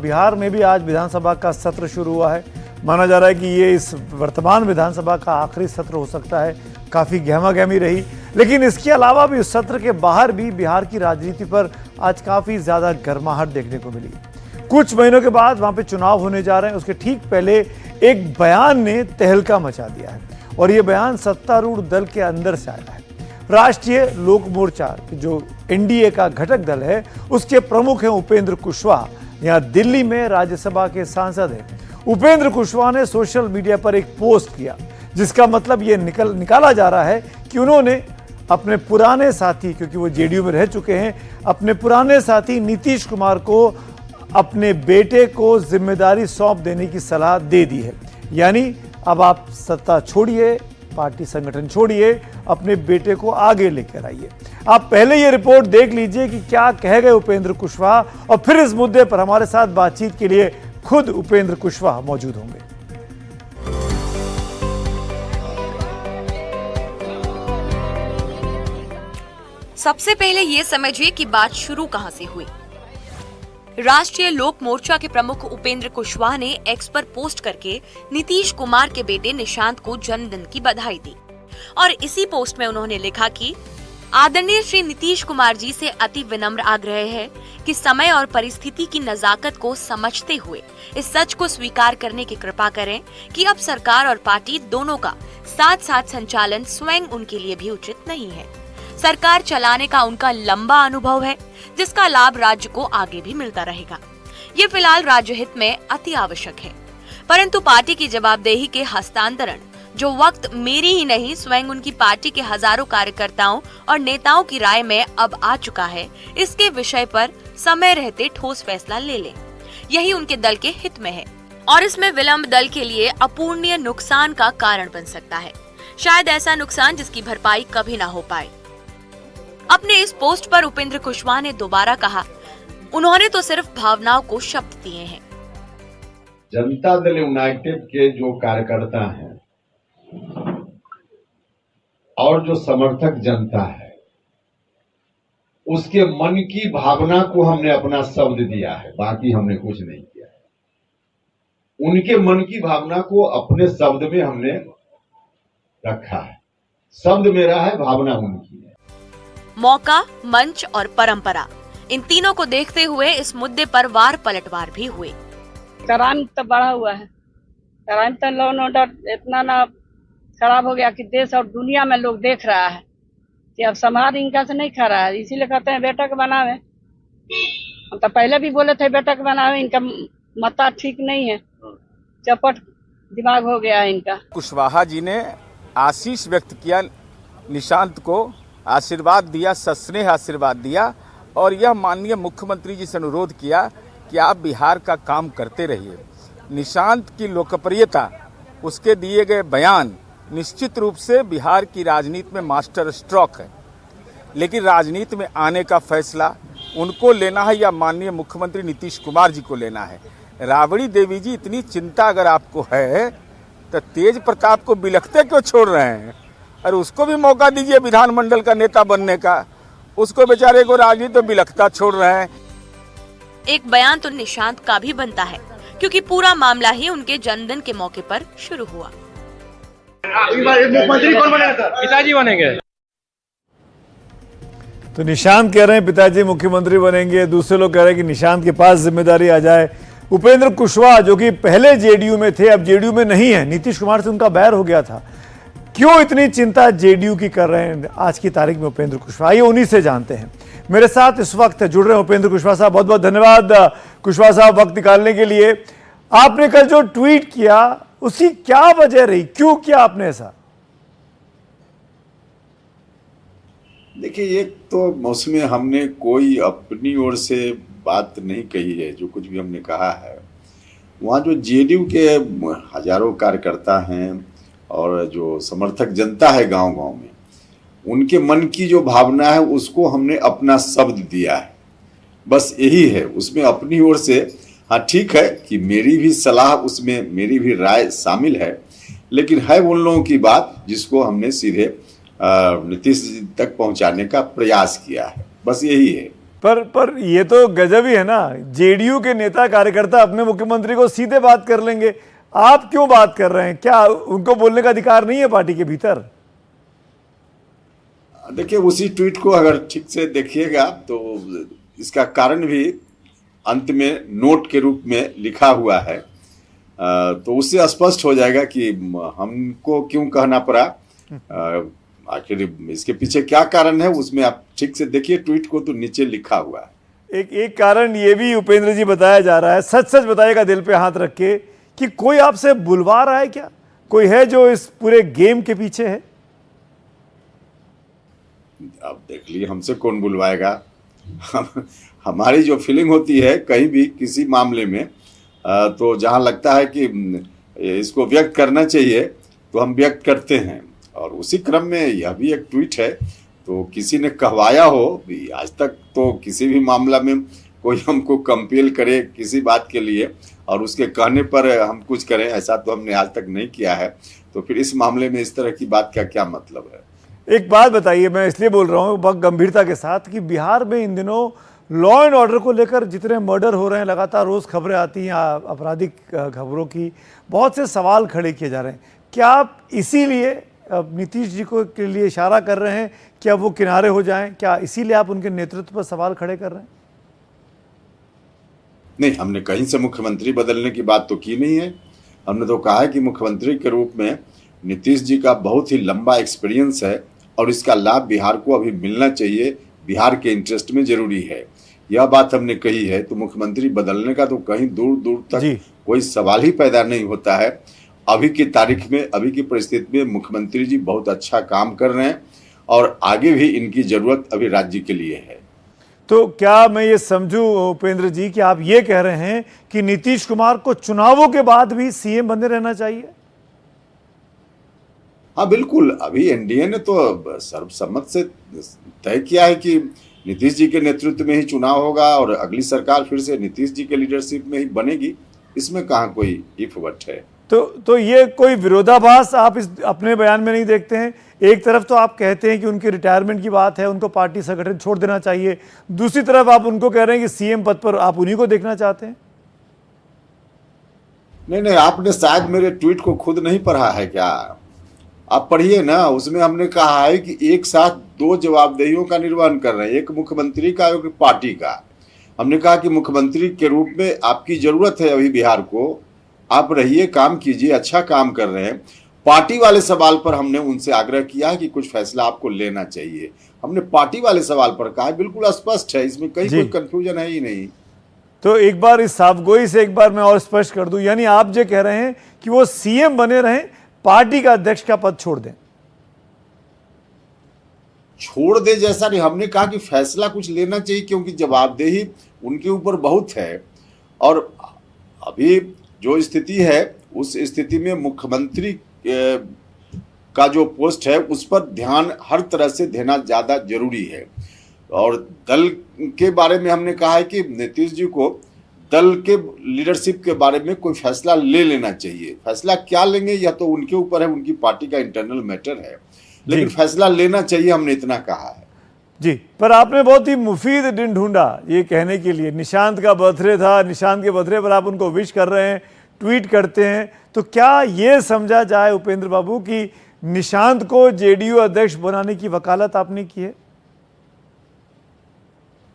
बिहार में भी आज विधानसभा का सत्र शुरू हुआ है। माना जा रहा है कि ये इस वर्तमान विधानसभा का आखिरी सत्र हो सकता है। काफ़ी गहमागहमी रही, लेकिन इसके अलावा भी उस सत्र के बाहर भी बिहार की राजनीति पर आज काफ़ी ज़्यादा गर्माहट देखने को मिली। कुछ महीनों के बाद वहाँ पे चुनाव होने जा रहे हैं, उसके ठीक पहले एक बयान ने तहलका मचा दिया है और ये बयान सत्तारूढ़ दल के अंदर से आया है। राष्ट्रीय लोक मोर्चा जो एनडीए का घटक दल है, उसके प्रमुख हैं उपेंद्र कुशवाहा। यहाँ दिल्ली में राज्यसभा के सांसद हैं। उपेंद्र कुशवाहा ने सोशल मीडिया पर एक पोस्ट किया, जिसका मतलब ये निकाला जा रहा है कि उन्होंने अपने पुराने साथी, क्योंकि वो जेडीयू में रह चुके हैं, अपने पुराने साथी नीतीश कुमार को अपने बेटे को जिम्मेदारी सौंप देने की सलाह दे दी है। यानी अब आप सत्ता छोड़िए, पार्टी संगठन छोड़िए, अपने बेटे को आगे लेकर आइए। आप पहले ये रिपोर्ट देख लीजिए कि क्या कह गए उपेंद्र कुशवाहा, और फिर इस मुद्दे पर हमारे साथ बातचीत के लिए खुद उपेंद्र कुशवाहा मौजूद होंगे। सबसे पहले ये समझिए कि बात शुरू कहां से हुई। राष्ट्रीय लोक मोर्चा के प्रमुख उपेंद्र कुशवाहा ने एक्स पर पोस्ट करके नीतीश कुमार के बेटे निशांत को जन्मदिन की बधाई दी और इसी पोस्ट में उन्होंने लिखा कि आदरणीय श्री नीतीश कुमार जी से अति विनम्र आग्रह है कि समय और परिस्थिति की नजाकत को समझते हुए इस सच को स्वीकार करने की कृपा करें कि अब सरकार और पार्टी दोनों का साथ साथ संचालन स्वयं उनके लिए भी उचित नहीं है। सरकार चलाने का उनका लंबा अनुभव है, जिसका लाभ राज्य को आगे भी मिलता रहेगा। ये फिलहाल राज्य हित में अति आवश्यक है, परंतु पार्टी की जवाबदेही के हस्तांतरण जो वक्त मेरी ही नहीं स्वयं उनकी पार्टी के हजारों कार्यकर्ताओं और नेताओं की राय में अब आ चुका है, इसके विषय पर समय रहते ठोस फैसला ले लें। यही उनके दल के हित में है और इसमें विलंब दल के लिए अपूर्णीय नुकसान का कारण बन सकता है। शायद ऐसा नुकसान जिसकी भरपाई कभी ना हो पाए। अपने इस पोस्ट पर उपेंद्र कुशवाहा ने दोबारा कहा, उन्होंने तो सिर्फ भावनाओं को शब्द दिए हैं। जनता दल यूनाइटेड के जो कार्यकर्ता हैं और जो समर्थक जनता है, उसके मन की भावना को हमने अपना शब्द दिया है, बाकी हमने कुछ नहीं किया है। उनके मन की भावना को अपने शब्द में हमने रखा है। शब्द मेरा है, भावना उनकी है। मौका, मंच और परंपरा, इन तीनों को देखते हुए इस मुद्दे पर वार पलटवार भी हुए। क्राइम तो बढ़ा हुआ है। क्राइम तो लॉ एंड ऑर्डर इतना ना खराब हो गया कि देश और दुनिया में लोग देख रहा है कि अब समाज इनका से नहीं खा रहा है। इसीलिए कहते हैं बेटा को बनावे। हम तो पहले भी बोले थे बेटा को बनावे, इनका मता ठीक नहीं है, चपट दिमाग हो गया है इनका। कुशवाहा जी ने आशीष व्यक्त किया, निशांत को आशीर्वाद दिया, सस्नेह आशीर्वाद दिया और यह माननीय मुख्यमंत्री जी से अनुरोध किया कि आप बिहार का काम करते रहिए। निशांत की लोकप्रियता, उसके दिए गए बयान निश्चित रूप से बिहार की राजनीति में मास्टर स्ट्रोक है, लेकिन राजनीति में आने का फैसला उनको लेना है या माननीय मुख्यमंत्री नीतीश कुमार जी को लेना है। राबड़ी देवी जी, इतनी चिंता अगर आपको है तो तेज प्रताप को बिलखते क्यों छोड़ रहे हैं? और उसको भी मौका दीजिए विधानमंडल का नेता बनने का। उसको बेचारे को राजनीति तो बिलखता छोड़ रहे हैं। एक बयान तो निशांत का भी बनता है, क्योंकि पूरा मामला ही उनके जन्मदिन के मौके पर शुरू हुआ। मुख्यमंत्री कौन बनेगा? पिताजी बनेंगे। तो निशांत कह रहे हैं पिताजी मुख्यमंत्री बनेंगे, दूसरे लोग कह रहे हैं कि निशांत के पास जिम्मेदारी आ जाए। उपेंद्र कुशवाहा जो कि पहले जेडीयू में थे, अब जेडीयू में नहीं है, नीतीश कुमार से उनका बैर हो गया था, क्यों इतनी चिंता जेडीयू की कर रहे हैं आज की तारीख में उपेंद्र कुशवाहा? ये उन्हीं से जानते हैं। मेरे साथ इस वक्त जुड़ रहे हैं उपेंद्र कुशवाहा साहब। बहुत बहुत धन्यवाद कुशवाहा साहब वक्त निकालने के लिए। आपने कल जो ट्वीट किया उसकी क्या वजह रही, क्यों किया आपने ऐसा? देखिए, एक तो मौसम हमने कोई अपनी ओर से बात नहीं कही है। जो कुछ भी हमने कहा है, वहाँ जो जेडीयू के हजारों कार्यकर्ता हैं और जो समर्थक जनता है गांव-गांव में, उनके मन की जो भावना है उसको हमने अपना शब्द दिया है, बस यही है। उसमें अपनी ओर से हाँ ठीक है कि मेरी भी सलाह, उसमें मेरी भी राय शामिल है, लेकिन है उन लोगों की बात जिसको हमने सीधे नीतीश जी तक पहुंचाने का प्रयास किया है, बस यही है। पर ये तो गजब ही है ना, जेडीयू के नेता कार्यकर्ता अपने मुख्यमंत्री को सीधे बात कर लेंगे, आप क्यों बात कर रहे हैं? क्या उनको बोलने का अधिकार नहीं है पार्टी के भीतर? देखिए, उसी ट्वीट को अगर ठीक से देखिएगा तो इसका कारण भी अंत में नोट के रूप में लिखा हुआ है, तो उससे स्पष्ट हो जाएगा कि हमको क्यों कहना पड़ा, आखिर इसके पीछे क्या कारण है। उसमें आप ठीक से देखिए ट्वीट को, तो नीचे लिखा हुआ है। एक कारण ये भी उपेंद्र जी बताया जा रहा है, सच सच बताइएगा दिल पे हाथ रख के, कि कोई आपसे बुलवा रहा है क्या? कोई है जो इस पूरे गेम के पीछे है? अब देख लिए, हमसे कौन बुलवाएगा। हमारी जो फीलिंग होती है कहीं भी किसी मामले में, तो जहां लगता है कि इसको व्यक्त करना चाहिए तो हम व्यक्त करते हैं। और उसी क्रम में यह भी एक ट्वीट है, तो किसी ने कहवाया हो, आज तक तो किसी भी मामला में कोई हमको कंपेल करे किसी बात के लिए और उसके कहने पर हम कुछ करें, ऐसा तो हमने आज तक नहीं किया है। तो फिर इस मामले में इस तरह की बात का क्या मतलब है? एक बात बताइए, मैं इसलिए बोल रहा हूँ बहुत गंभीरता के साथ, कि बिहार में इन दिनों लॉ एंड ऑर्डर को लेकर जितने मर्डर हो रहे हैं, लगातार रोज खबरें आती हैं आपराधिक खबरों की, बहुत से सवाल खड़े किए जा रहे हैं। क्या आप इसीलिए नीतीश जी को के लिए इशारा कर रहे हैं कि अब वो किनारे हो जाएं? क्या इसीलिए आप उनके नेतृत्व पर सवाल खड़े कर रहे हैं? नहीं, हमने कहीं से मुख्यमंत्री बदलने की बात तो की नहीं है। हमने तो कहा है कि मुख्यमंत्री के रूप में नीतीश जी का बहुत ही लंबा एक्सपीरियंस है और इसका लाभ बिहार को अभी मिलना चाहिए, बिहार के इंटरेस्ट में जरूरी है, यह बात हमने कही है। तो मुख्यमंत्री बदलने का तो कहीं दूर दूर तक कोई सवाल ही पैदा नहीं होता है। अभी की तारीख में, अभी की परिस्थिति में मुख्यमंत्री जी बहुत अच्छा काम कर रहे हैं और आगे भी इनकी जरूरत अभी राज्य के लिए है। तो क्या मैं ये समझूं उपेंद्र जी कि आप ये कह रहे हैं कि नीतीश कुमार को चुनावों के बाद भी सीएम बने रहना चाहिए? हाँ बिल्कुल, अभी एनडीए ने तो सर्वसम्मत से तय किया है कि नीतीश जी के नेतृत्व में ही चुनाव होगा और अगली सरकार फिर से नीतीश जी के लीडरशिप में ही बनेगी। इसमें कहाँ कोई इफ बट है? तो ये कोई विरोधाभास आप इस अपने बयान में नहीं देखते हैं? एक तरफ तो आप कहते हैं कि उनकी रिटायरमेंट की बात है, उनको पार्टी संगठन छोड़ देना चाहिए, दूसरी तरफ आप उनको कह रहे हैं कि सीएम पद पर आप उन्हीं को देखना चाहते हैं। नहीं, आपने शायद मेरे ट्वीट को खुद नहीं पढ़ा है क्या? आप पढ़िए ना, उसमें हमने कहा है कि एक साथ दो जवाबदेहियों का निर्वहन कर रहे हैं, एक मुख्यमंत्री का, एक पार्टी का। हमने कहा कि मुख्यमंत्री के रूप में आपकी जरूरत है अभी बिहार को, आप रहिए, काम कीजिए, अच्छा काम कर रहे हैं। पार्टी वाले सवाल पर हमने उनसे आग्रह किया है कि कुछ फैसला आपको लेना चाहिए। हमने पार्टी वाले सवाल पर कहा, बिल्कुल स्पष्ट है, इसमें कहीं कोई कंफ्यूजन है ही नहीं। तो एक बार इस साफगोई से एक बार मैं और स्पष्ट कर दूं, यानी आप जो कह रहे हैं कि वो सीएम बने रहें, पार्टी का अध्यक्ष का पद छोड़ दें? छोड़ दे जैसा नहीं, हमने कहा कि फैसला कुछ लेना चाहिए, क्योंकि जवाबदेही उनके ऊपर बहुत है। और अभी जो स्थिति है उस स्थिति में मुख्यमंत्री का जो पोस्ट है उस पर ध्यान हर तरह से देना ज़्यादा जरूरी है। और दल के बारे में हमने कहा है कि नीतीश जी को दल के लीडरशिप के बारे में कोई फैसला ले लेना चाहिए। फैसला क्या लेंगे यह तो उनके ऊपर है, उनकी पार्टी का इंटरनल मैटर है, लेकिन फैसला लेना चाहिए, हमने इतना कहा है। जी, पर आपने बहुत ही मुफीद दिन ढूंढा ये कहने के लिए। निशांत का बर्थडे था, निशांत के बर्थडे पर आप उनको विश कर रहे हैं, ट्वीट करते हैं, तो क्या ये समझा जाए उपेंद्र बाबू कि निशांत को जेडीयू अध्यक्ष बनाने की वकालत आपने की है?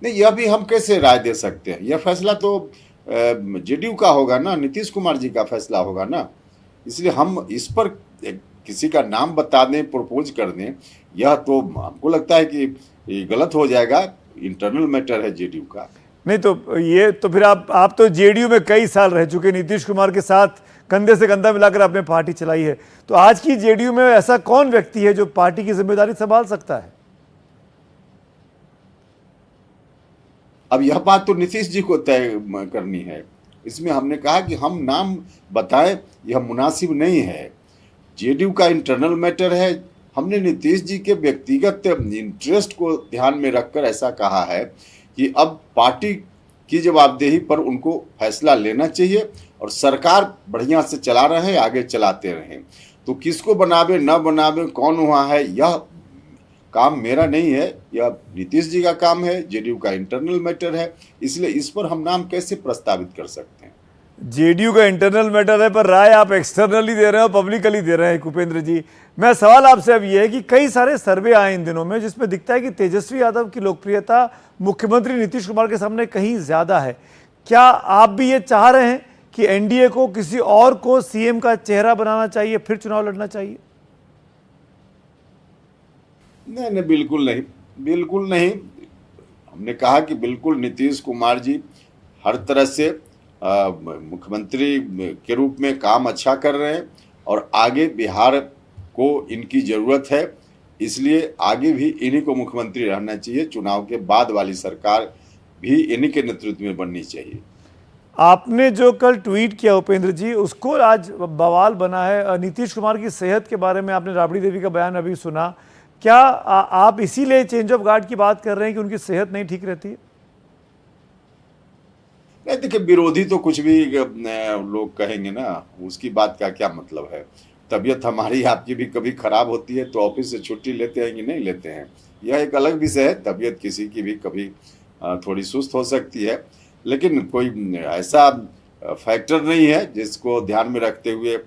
नहीं, यह भी हम कैसे राय दे सकते हैं? यह फैसला तो जेडीयू का होगा ना, नीतीश कुमार जी का फैसला होगा ना। इसलिए हम इस पर किसी का नाम बता दें, प्रपोज कर दें, यह तो हमको लगता है कि ये गलत हो जाएगा। इंटरनल मैटर है जेडीयू का। नहीं तो ये तो फिर आप तो जेडीयू में कई साल रह चुके, नीतीश कुमार के साथ कंधे से कंधा मिलाकर आपने पार्टी चलाई है, तो आज की जेडीयू में ऐसा कौन व्यक्ति है जो पार्टी की जिम्मेदारी संभाल सकता है? अब यह बात तो नीतीश जी को तय करनी है। इसमें हमने कहा कि हम नाम बताएं यह मुनासिब नहीं है। जेडीयू का इंटरनल मैटर है। हमने नीतीश जी के व्यक्तिगत इंटरेस्ट को ध्यान में रखकर ऐसा कहा है कि अब पार्टी की जवाबदेही पर उनको फैसला लेना चाहिए और सरकार बढ़िया से चला रहे हैं, आगे चलाते रहें। तो किसको बनावे न बनावे, कौन वहाँ है, यह काम मेरा नहीं है, यह नीतीश जी का काम है, जेडीयू का इंटरनल मैटर है, इसलिए इस पर हम नाम कैसे प्रस्तावित कर सकते हैं। जेडीयू का इंटरनल मैटर है, पर राय आप एक्सटर्नली दे रहे हो, पब्लिकली दे रहे हैं उपेंद्र जी। मैं सवाल आपसे अब ये है कि कई सारे सर्वे आए इन दिनों में जिसमें दिखता है कि तेजस्वी यादव की लोकप्रियता मुख्यमंत्री नीतीश कुमार के सामने कहीं ज्यादा है। क्या आप भी ये चाह रहे हैं कि एनडीए को किसी और को सीएम का चेहरा बनाना चाहिए, फिर चुनाव लड़ना चाहिए? नहीं, बिल्कुल नहीं, बिल्कुल नहीं। हमने कहा कि बिल्कुल नीतीश कुमार जी हर तरह से मुख्यमंत्री के रूप में काम अच्छा कर रहे हैं और आगे बिहार को इनकी ज़रूरत है, इसलिए आगे भी इन्हीं को मुख्यमंत्री रहना चाहिए। चुनाव के बाद वाली सरकार भी इन्हीं के नेतृत्व में बननी चाहिए। आपने जो कल ट्वीट किया उपेंद्र जी, उसको आज बवाल बना है। नीतीश कुमार की सेहत के बारे में आपने राबड़ी देवी का बयान अभी सुना, क्या आप इसीलिए चेंज ऑफ गार्ड की बात कर रहे हैं कि उनकी सेहत नहीं ठीक रहती है? नहीं, देखिए, विरोधी तो कुछ भी लोग कहेंगे ना, उसकी बात का क्या मतलब है। तबीयत हमारी आपकी भी कभी खराब होती है तो ऑफिस से छुट्टी लेते हैं कि नहीं लेते हैं, यह एक अलग विषय है। तबीयत किसी की भी कभी थोड़ी सुस्त हो सकती है, लेकिन कोई ऐसा फैक्टर नहीं है जिसको ध्यान में रखते हुए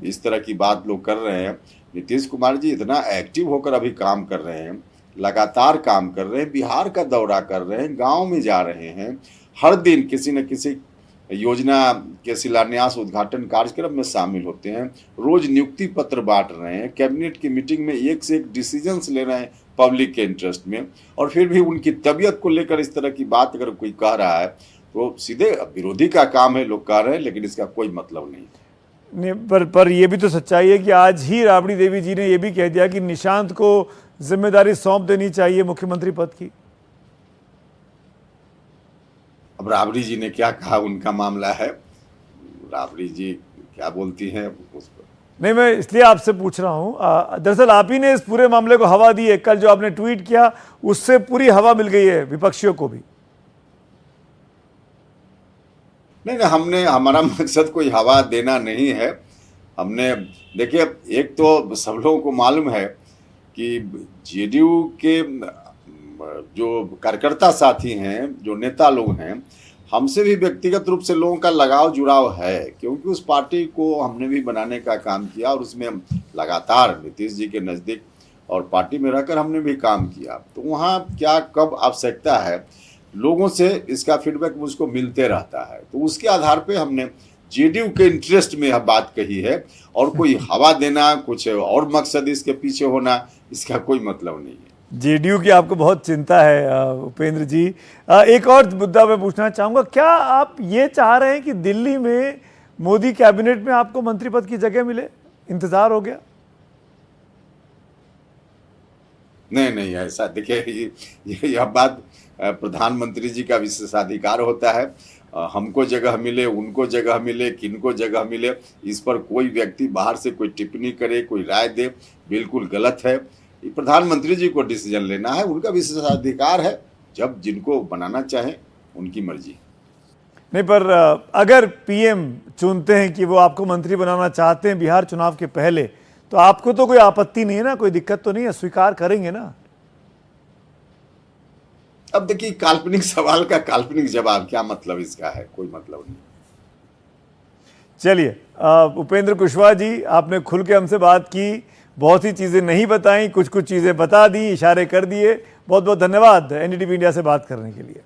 इस तरह की बात लोग कर रहे हैं। नीतीश कुमार जी इतना एक्टिव होकर अभी काम कर रहे हैं, लगातार काम कर रहे हैं, बिहार का दौरा कर रहे हैं, गांव में जा रहे हैं, हर दिन किसी न किसी योजना के शिलान्यास उद्घाटन कार्यक्रम में शामिल होते हैं, रोज नियुक्ति पत्र बांट रहे हैं, कैबिनेट की मीटिंग में एक से एक डिसीजंस ले रहे हैं पब्लिक के इंटरेस्ट में, और फिर भी उनकी तबीयत को लेकर इस तरह की बात अगर कोई कह रहा है तो सीधे विरोधी का काम है, लोग कह रहे हैं, लेकिन इसका कोई मतलब नहीं। पर ये भी तो सच्चाई है कि आज ही राबड़ी देवी जी ने ये भी कह दिया कि निशांत को जिम्मेदारी सौंप देनी चाहिए मुख्यमंत्री पद की। अब राबड़ी जी ने क्या कहा, उनका मामला है, राबड़ी जी क्या बोलती हैं उस पर। नहीं, मैं इसलिए आपसे पूछ रहा हूं, दरअसल आप ही ने इस पूरे मामले को हवा दी है। कल जो आपने ट्वीट किया उससे पूरी हवा मिल गई है विपक्षियों को भी। नहीं, हमने, हमारा मकसद कोई हवा देना नहीं है। हमने, देखिए, एक तो सब लोगों को मालूम है कि जेडीयू के जो कार्यकर्ता साथी हैं, जो नेता लोग हैं, हमसे भी व्यक्तिगत रूप से लोगों का लगाव जुड़ाव है, क्योंकि उस पार्टी को हमने भी बनाने का काम किया और उसमें लगातार नीतीश जी के नज़दीक और पार्टी में रहकर हमने भी काम किया। तो वहाँ क्या कब आवश्यकता है, लोगों से इसका फीडबैक मुझको मिलते रहता है, तो उसके आधार पे हमने जेडीयू के इंटरेस्ट में यह बात कही है, और कोई हवा देना, कुछ और मकसद इसके पीछे होना, इसका कोई मतलब नहीं है। जेडीयू की आपको बहुत चिंता है उपेंद्र जी। एक और मुद्दा मैं पूछना चाहूँगा, क्या आप ये चाह रहे हैं कि दिल्ली में मोदी कैबिनेट में आपको मंत्री पद की जगह मिले? इंतजार हो गया? नहीं, ऐसा, देखिए, यह बात प्रधानमंत्री जी का विशेषाधिकार होता है। हमको जगह मिले, उनको जगह मिले, किनको जगह मिले, इस पर कोई व्यक्ति बाहर से कोई टिप्पणी करे, कोई राय दे, बिल्कुल गलत है। ये प्रधानमंत्री जी को डिसीजन लेना है, उनका विशेषाधिकार है, जब जिनको बनाना चाहें उनकी मर्जी। नहीं, पर अगर पीएम चुनते हैं कि वो आपको मंत्री बनाना चाहते हैं बिहार चुनाव के पहले, तो आपको तो कोई आपत्ति नहीं है ना, कोई दिक्कत तो नहीं है, स्वीकार करेंगे ना? अब देखिए, काल्पनिक सवाल का काल्पनिक जवाब, क्या मतलब इसका है, कोई मतलब नहीं। चलिए, उपेंद्र कुशवाहा जी, आपने खुल के हमसे बात की, बहुत सी चीज़ें नहीं बताई, कुछ चीज़ें बता दी, इशारे कर दिए। बहुत बहुत धन्यवाद एनडीटीवी इंडिया से बात करने के लिए।